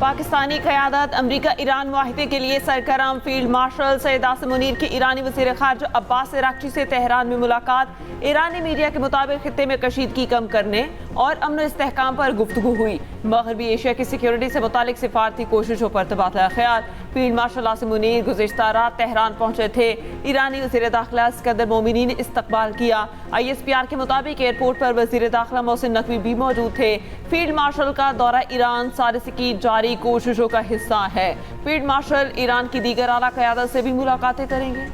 पाकिस्तानी क़यादत अमरीका Iran मुआहिदे के लिए सरगर्म। Field marshal Syed Asim Munir की ईरानी वज़ीर ख़ारजा अब्बास अराग़ची से तेहरान में मुलाकात। ईरानी मीडिया के मुताबिक खित्ते में कशीदगी कम करने और अमन इस्तेहकाम पर गुफ्तगू हुई। मग़रबी एशिया की सिक्योरिटी से मुतालिक सिफारती कोशिशों पर तबादला ख्याल। फील्ड मार्शल आसिम मुनीर गुज़िश्ता रात तेहरान पहुंचे थे। ईरानी वज़ीर दाखिला सिकंदर मोमिनी ने इस्तकबाल किया। ISPR के मुताबिक एयरपोर्ट पर वज़ीर दाखिला मोहसिन नकवी भी मौजूद थे। फील्ड मार्शल का दौरा ईरान सालिसी की जारी कोशिशों का हिस्सा है। फील्ड मार्शल ईरान की दीगर आला क़यादत से भी मुलाकातें करेंगे।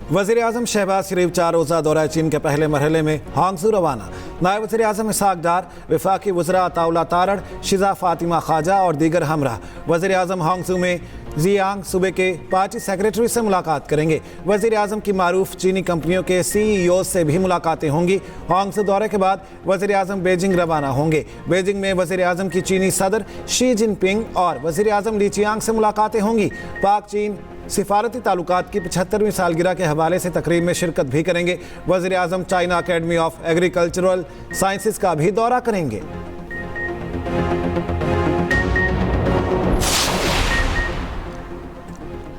वज़ीर आज़म शहबाज शरीफ 4 रोज़ा दौरा चीन के पहले मरहले में हांगझू रवाना। नायब वज़ीर आज़म इसहाक़ डार, वफाकी वज़रा अताउल्लाह तारड़, शिज़ा फ़ातिमा ख़ाजा और दीगर हमरा वज़ीर आज़म हांगझू में ज़ियांग सूबे के पार्टी सेक्रेटरी से मुलाकात करेंगे। वज़ीर आज़म की मारूफ चीनी कंपनियों के CEO से भी मुलाकातें होंगी। हांगझू दौरे के बाद वज़ीर आज़म बीजिंग रवाना होंगे। बीजिंग में वज़ीर आज़म की चीनी सदर शी जिनपिंग और वज़ीर आज़म ली चियांग से मुलाकातें होंगी। पाक चीन सिफारती ताल्लुकात की 75वीं सालगिरह के हवाले से तकरीब में शिरकत भी करेंगे। वज़ीर आज़म China academy of agricultural sciences का भी दौरा करेंगे।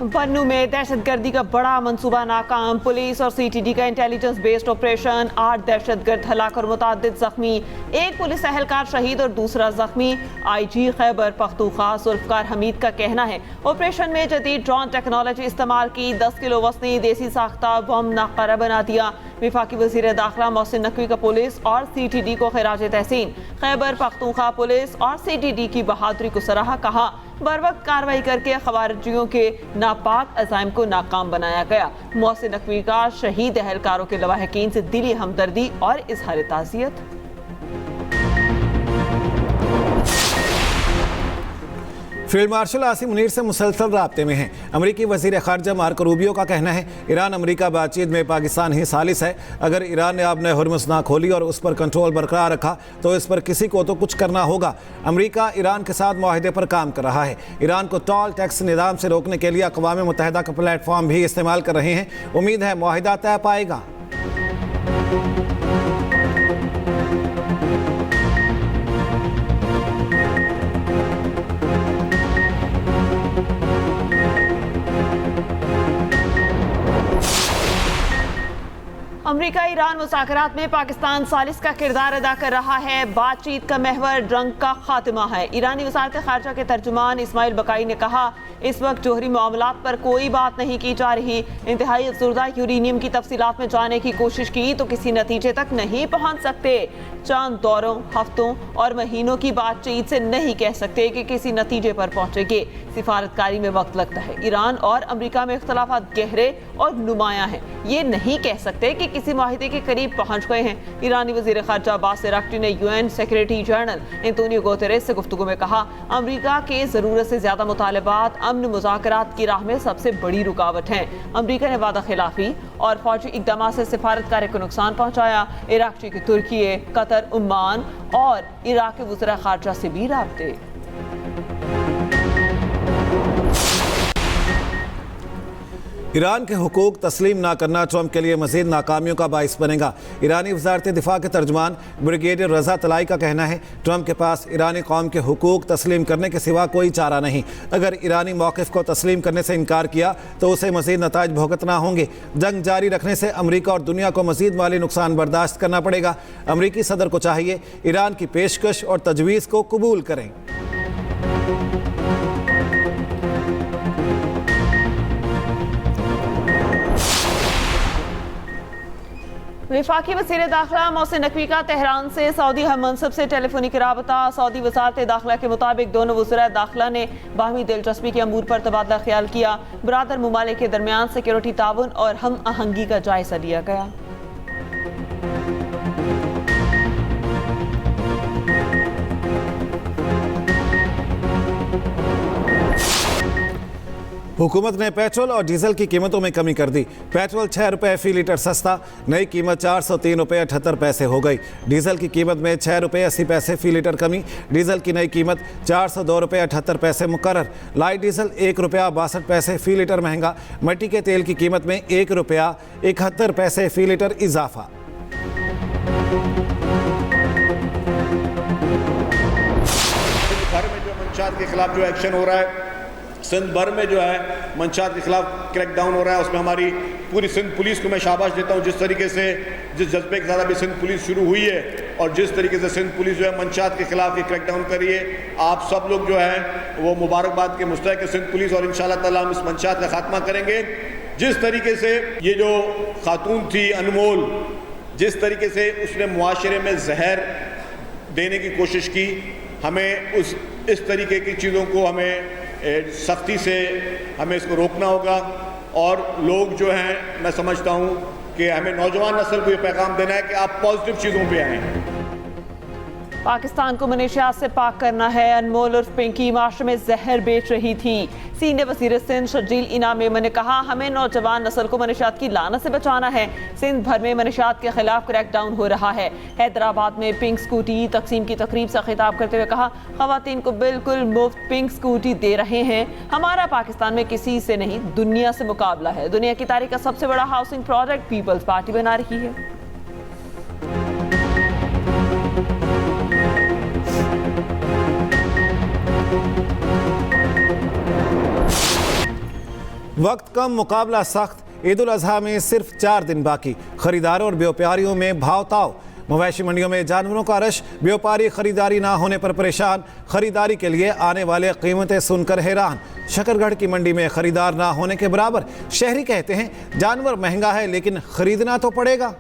बन्नू में दहशतगर्दी का बड़ा मंसूबा नाकाम। पुलिस और CTD का इंटेलिजेंस बेस्ड ऑपरेशन। 8 दहशतगर्द हलाक और मुतादिद जख्मी। एक पुलिस एहलकार शहीद और दूसरा जख्मी। IG खैबर पख्तूनख्वा जुल्फ़कार हमीद का कहना है ऑपरेशन में जदीद ड्रोन टेक्नोलॉजी इस्तेमाल की। 10 किलो वज़नी देसी साख्ता बम नाकारा बना दिया। वफाकी वज़ीर दाखिला मोहसिन नकवी का पुलिस और CTD को खिराज तहसीन। खैबर पख्तूनख्वा पुलिस और CTD की बहादुरी को सराहा। कहा बर वक्त कार्रवाई करके खवारिजियों के नापाक अज़ाइम को नाकाम बनाया गया। मोहसिन नकवी का शहीद एहलकारों के लवाहिकीन से दिली हमदर्दी और इज़हार ताज़ियत। फील्ड मार्शल आसिम मुनीर से मुसलसल राब्ते में हैं। अमरीकी वज़ीर ख़ारजा मार्को रूबियो का कहना है ईरान अमरीका बातचीत में पाकिस्तान ही सालिस है। अगर ईरान ने आपने हुर्मुज़ ना खोली और उस पर कंट्रोल बरकरार रखा तो इस पर किसी को तो कुछ करना होगा। अमरीका ईरान के साथ मुआहदे पर काम कर रहा है। ईरान को टॉल टैक्स निज़ाम से रोकने के लिए अक़वाम मुत्तहिदा का प्लेटफॉर्म भी इस्तेमाल कर रहे हैं। उम्मीद है मुआहदा तय पाएगा। अमरीका ईरान मुज़ाकरात में पाकिस्तान सालिस का किरदार अदा कर रहा है। बातचीत का महवर जंग का खात्मा है। ईरानी वज़ारत ख़ारजा के तर्जुमान इस्माइल बकाई ने कहा इस वक्त जोहरी मामलात पर कोई बात नहीं की जा रही। इंतहाई अफसुर्दा यूरेनियम की तफसीलात में जाने की कोशिश की तो किसी नतीजे तक नहीं पहुँच सकते। चंद दौरों, हफ्तों और महीनों की बातचीत से नहीं कह सकते कि किसी नतीजे पर पहुँचेंगे। सिफारतकारी में वक्त लगता है। ईरान और अमरीका में इख्तलाफात गहरे और नुमायां हैं। ये नहीं कह सकते कि किसी मुआहिदे के करीब पहुंच गए हैं। ईरानी वज़ीर ख़ारजा अब्बास अराग़ची ने UN secretary general Antonio Guterres से गुफ्तगू में कहा अमरीका के ज़रूरत से ज़्यादा मुतालबात अमन मुज़ाकरात की राह में सबसे बड़ी रुकावट हैं। अमरीका ने वादा खिलाफी और फौजी इक़दाम से सिफारतकारी को नुकसान पहुँचाया। अराग़ची की तुर्की, कतर, ओमान और इराक़ के वज़ीर ख़ारजा से भी राब्ते। ईरान के हुकूक तस्लीम ना करना ट्रंप के लिए मज़ीद नाकामियों का बाइस बनेगा। ईरानी वज़ारत दिफा के तर्जुमान ब्रिगेडियर रज़ा तलाई का कहना है ट्रंप के पास ईरानी कौम के हुकूक तस्लीम करने के सिवा कोई चारा नहीं। अगर ईरानी मौक़िफ़ को तस्लीम करने से इनकार किया तो उसे मज़ीद नताइज भुगतना होंगे। जंग जारी रखने से अमरीका और दुनिया को मज़ीद माली नुकसान बर्दाश्त करना पड़ेगा। अमरीकी सदर को चाहिए ईरान की पेशकश और तजवीज़ को कबूल करें। वफाकी वज़ीर दाखिला मोहसिन नकवी का तेहरान से सऊदी हम मनसब से टेलीफोनिक राबता। सऊदी वज़ारत दाखिला के मुताबिक दोनों वज़राए दाखिला ने बाहमी दिलचस्पी के अमूर पर तबादला ख्याल किया। बरादर ममालिक के दरमियान सिक्योरिटी ताउन और हम आहंगी का जायजा लिया गया। हुकूमत ने पेट्रोल और डीजल की कीमतों में कमी कर दी। पेट्रोल 6 रुपये फी लीटर सस्ता, नई कीमत 403 रुपये 78 पैसे हो गई। डीजल की कीमत में 6 रुपये 80 पैसे फी लीटर कमी, डीजल की नई कीमत 402 रुपये 78 पैसे मुकर्रर। लाइट डीजल 1 रुपया 62 पैसे फी लीटर महंगा, मिट्टी के तेल की कीमत में 1 रुपया 71 पैसे फी लीटर इजाफा। भर में जो मंशात के खिलाफ जो एक्शन हो रहा है, सिंध भर में जो है मंशात के खिलाफ क्रैकडाउन हो रहा है, उसमें हमारी पूरी सिंध पुलिस को मैं शाबाश देता हूँ। जिस तरीके से जिस जज्बे के साथ अभी सिंध पुलिस शुरू हुई है और जिस तरीके से सिंध पुलिस जो है मंशात के खिलाफ ये क्रैकडाउन कर रही है, आप सब लोग जो है वो मुबारकबाद के मुस्तहिक है सिंध पुलिस, और इंशाअल्लाह ताला हम इस मंशात का खात्मा करेंगे। जिस तरीके से ये जो खातून थी अनमोल, जिस तरीके से उसने मुआशरे में जहर देने की कोशिश की, हमें इस तरीके की चीज़ों को हमें सख्ती से हमें इसको रोकना होगा। और लोग जो हैं, मैं समझता हूँ कि हमें नौजवान नस्ल को ये पैगाम देना है कि आप पॉजिटिव चीज़ों पे आएँ। पाकिस्तान को मनशियात से पाक करना है। अनमोल उर्फ पिंकी माशरे में जहर बेच रही थी। सीनियर वज़ीर सिंध शर्जील इनाम मेमन ने कहा, हमें नौजवान नस्ल को मनशियात की लानत से बचाना है। सिंध भर में मनशियात के खिलाफ क्रैकडाउन हो रहा है। हैदराबाद में पिंक स्कूटी तकसीम की तकरीब से खिताब करते हुए कहा, खवातीन को बिल्कुल मुफ्त पिंक स्कूटी दे रहे हैं। हमारा पाकिस्तान में किसी से नहीं दुनिया से मुकाबला है। दुनिया की तारीख का सबसे बड़ा हाउसिंग प्रोजेक्ट पीपल्स पार्टी बना रही है। वक्त कम, मुकाबला सख्त। ईद उल अजहा में सिर्फ 4 दिन बाकी। खरीदारों और व्यापारियों में भाव-ताव। मवेशी मंडियों में जानवरों का रश, व्यापारी खरीदारी ना होने पर परेशान। खरीदारी के लिए आने वाले कीमतें सुनकर हैरान। शकरगढ़ की मंडी में खरीदार ना होने के बराबर। शहरी कहते हैं जानवर महंगा है लेकिन खरीदना तो पड़ेगा।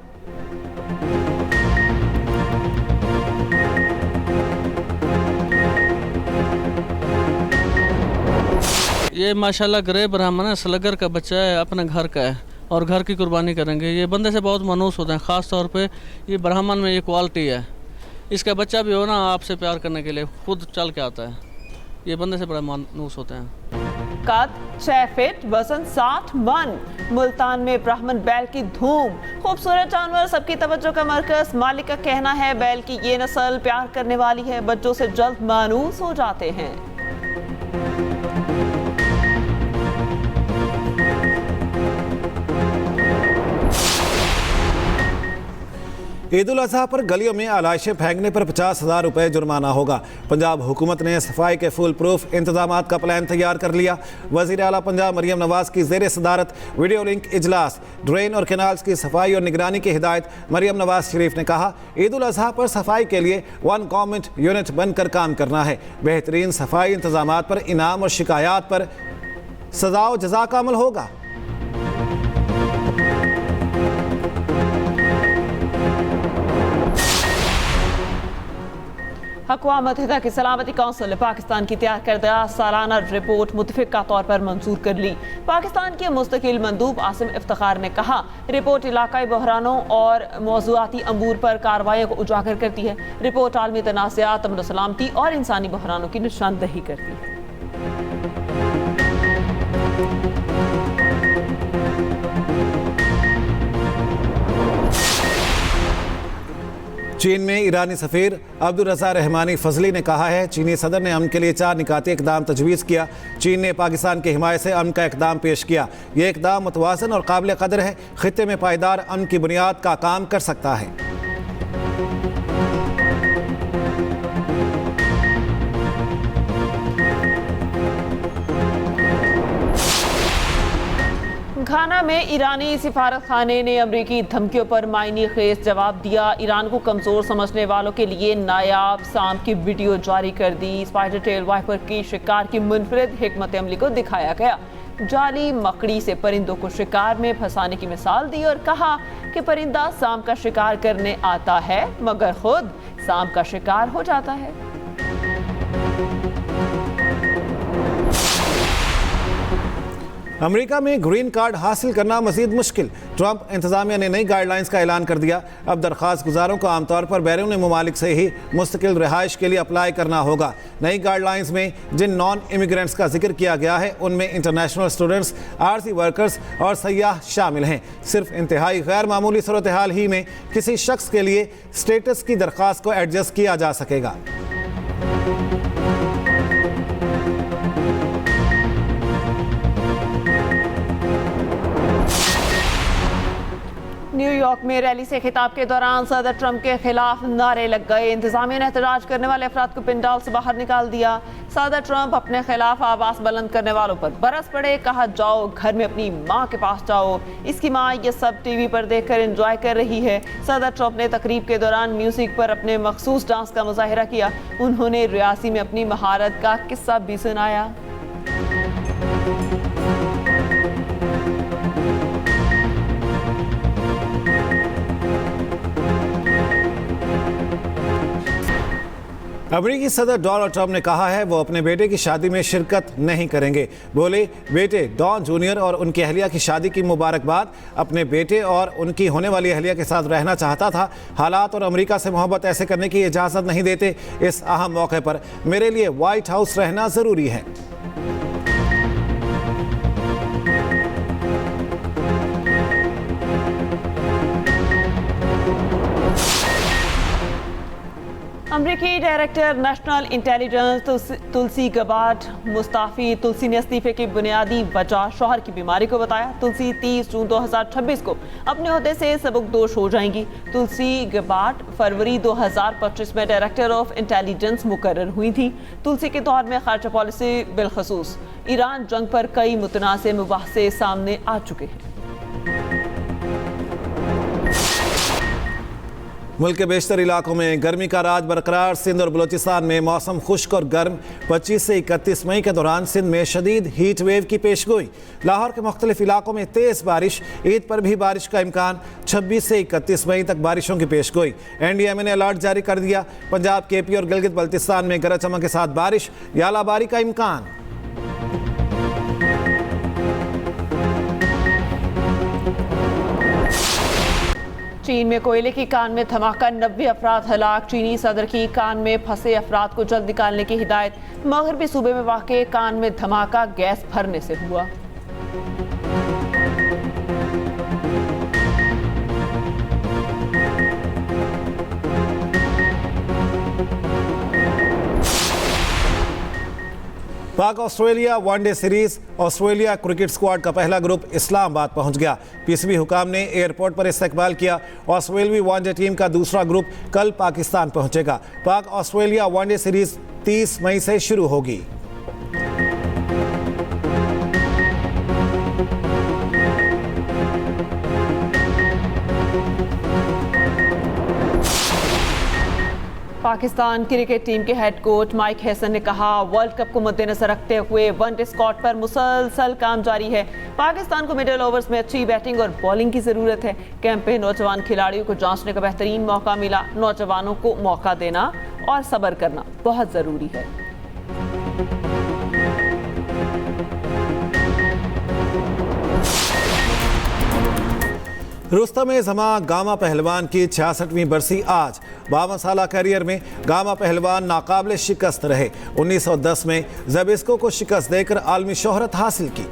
ये माशाल्लाह ग्रे ब्राह्मण है, स्लगर का बच्चा है, अपने घर का है और घर की कुर्बानी करेंगे। ये बंदे से बहुत मानूस होते हैं, ख़ास तौर पे ये ब्राह्मण में ये क्वालिटी है। इसका बच्चा भी हो ना आपसे प्यार करने के लिए खुद चल के आता है। ये बंदे से बड़ा मानूस होते हैं। कद 6 फीट, वजन 60 मन। मुल्तान में ब्राह्मण बैल की धूम। खूबसूरत जानवर सबकी तवज्जो का मरकज। मालिक का कहना है बैल की ये नस्ल प्यार करने वाली है, बच्चों से जल्द मानूस हो जाते हैं। ईद उल अजहा पर गलियों में आलाइशें फेंकने पर 50,000 रुपये जुर्माना होगा। पंजाब हुकूमत ने सफाई के फुल प्रूफ इंतजाम का प्लान तैयार कर लिया। वज़ीर आला पंजाब मरियम नवाज की ज़ेर सदारत वीडियो लिंक इजलास। ड्रेन और कैनाल्स की सफाई और निगरानी की हिदायत। मरियम नवाज शरीफ ने कहा, ईद उल अजहा पर सफाई के लिए 1 गवर्नमेंट यूनिट बनकर काम करना है। बेहतरीन सफाई इंतजाम पर इनाम और शिकायत पर सजा व जजा का अमल होगा। अक़वाम मुत्तहिदा की सलामती कौंसिल ने पाकिस्तान की तैयार करदा सालाना रिपोर्ट मुतफ़िक़ा तौर पर मंजूर कर ली। पाकिस्तान के मुस्तकिल मंदूब आसिम इफ्तिखार ने कहा, रिपोर्ट इलाकाई बहरानों और मौज़ूआती अमूर पर कार्रवाइयों को उजागर करती है। रिपोर्ट आलमी तनाज़ात, अमन सलामती और इंसानी बहरानों की निशानदही करती है। चीन में ईरानी सफ़ीर अब्दुल रज़ा रहमानी फजली ने कहा है, चीनी सदर ने अमन के लिए 4 निकाती इकदाम तजवीज़ किया। चीन ने पाकिस्तान की हिमायत से अमन का इकदाम पेश किया। ये इकदाम मुतवाज़न और काबिल कदर है, खित्ते में पायदार अमन की बुनियाद का काम कर सकता है। घाना में ईरानी सिफारत खाने ने अमरीकी धमकियों पर मायने खेज जवाब दिया। ईरान को कमज़ोर समझने वालों के लिए नायाब सांप की वीडियो जारी कर दी। स्पाइडर टेल वाइपर की शिकार की मुनफरिद हिकमत अमली को दिखाया गया। जाली मकड़ी से परिंदों को शिकार में फंसाने की मिसाल दी और कहा कि परिंदा सांप का शिकार करने आता है मगर खुद सांप का शिकार हो जाता है। अमेरिका में ग्रीन कार्ड हासिल करना मजीद मुश्किल। ट्रंप इंतजामिया ने नई गाइडलाइंस का ऐलान कर दिया। अब दरख्वास्त गुजारों को आमतौर पर बैरून ममालिक से ही मुस्तकिल रिहाइश के लिए अप्लाई करना होगा। नई गाइडलाइंस में जिन नॉन इमिग्रेंट्स का जिक्र किया गया है उनमें इंटरनेशनल स्टूडेंट्स, आरजी वर्कर्स और सयाह शामिल हैं। सिर्फ इंतहाई गैर मामूली सूरत हाल ही में किसी शख्स के लिए स्टेटस की दरख्वास्त को एडजस्ट किया जा सकेगा। न्यूयॉर्क में रैली से खिताब के दौरान सदर ट्रंप के खिलाफ नारे लग गए। इंतजामिया ने एहतजाज करने वाले अफराद को पंडाल से बाहर निकाल दिया। सदर ट्रंप अपने खिलाफ आवाज बुलंद करने वालों पर बरस पड़े। कहा, जाओ घर में अपनी माँ के पास जाओ, इसकी माँ ये सब टीवी पर देखकर एंजॉय कर रही है। सदर ट्रंप ने तकरीब के दौरान म्यूजिक पर अपने मखसूस डांस का मुजाहिरा किया। उन्होंने रियासी में अपनी महारत का किस्सा भी सुनाया। अमेरिकी सदर डोनाल्ड ट्रंप ने कहा है वो अपने बेटे की शादी में शिरकत नहीं करेंगे। बोले, बेटे डॉन जूनियर और उनकी अहलिया की शादी की मुबारकबाद। अपने बेटे और उनकी होने वाली अहलिया के साथ रहना चाहता था। हालात और अमेरिका से मोहब्बत ऐसे करने की इजाज़त नहीं देते। इस अहम मौके पर मेरे लिए व्हाइट हाउस रहना ज़रूरी है। अमरीकी डायरेक्टर नेशनल इंटेलिजेंस तुलसी गबार्ड मुस्ताफी तुलसी ने इस्तीफे की बुनियादी वजह शौहर की बीमारी को बताया। तुलसी 30 जून 2026 को अपने ओहदे से सबकदोश हो जाएंगी। तुलसी गबार्ड फरवरी 2025 में डायरेक्टर ऑफ इंटेलिजेंस मुकर्रर हुई थी। तुलसी के दौर में खारजा पॉलिसी बिलखसूस ईरान जंग पर कई मुतनाज़ मुबाहसे सामने आ चुके हैं। मुल्क के बेशतर इलाकों में गर्मी का राज बरकरार। सिंध और बलोचिस्तान में मौसम खुश्क और गर्म। 25 से 31 मई के दौरान सिंध में शदीद हीट वेव की पेशगोई। लाहौर के मुख्तलिफ इलाकों में तेज़ बारिश। ईद पर भी बारिश का इम्कान। 26 से 31 मई तक बारिशों की पेशगोई। NDMA ने अलर्ट जारी कर दिया। पंजाब, KP और गिलगित बल्तिस्तान में गरज चमक के साथ बारिश या लाबारी का इम्कान। चीन में कोयले की कान में धमाका, 90 अफराद हलाक। चीनी सदर की कान में फंसे अफराद को जल्द निकालने की हिदायत। मगरबी सूबे में वाक़े कान में धमाका गैस भरने से हुआ। पाक Australia one day series. Australia cricket squad का पहला ग्रुप इस्लामाबाद पहुंच गया। PCB हुकाम ने एयरपोर्ट पर इस्तकबाल किया। ऑस्ट्रेलवी वनडे टीम का दूसरा ग्रुप कल पाकिस्तान पहुंचेगा। पाक ऑस्ट्रेलिया वनडे सीरीज 30 मई से शुरू होगी। पाकिस्तान क्रिकेट टीम के हेड कोच माइक हैसन ने कहा, वर्ल्ड कप को मद्देनजर रखते हुए वनडे स्क्वाड पर मुसलसल काम जारी है। पाकिस्तान को मिडिल ओवर्स में अच्छी बैटिंग और बॉलिंग की ज़रूरत है। कैंप में नौजवान खिलाड़ियों को जांचने का बेहतरीन मौका मिला। नौजवानों को मौका देना और सब्र करना बहुत ज़रूरी है। रुस्तम जमा गामा पहलवान की 66वीं बरसी आज। 52 साल करियर में गामा पहलवान नाकाबिल शिकस्त रहे। 1910 में ज़ेबिस्को को शिकस्त देकर आलमी शोहरत हासिल की।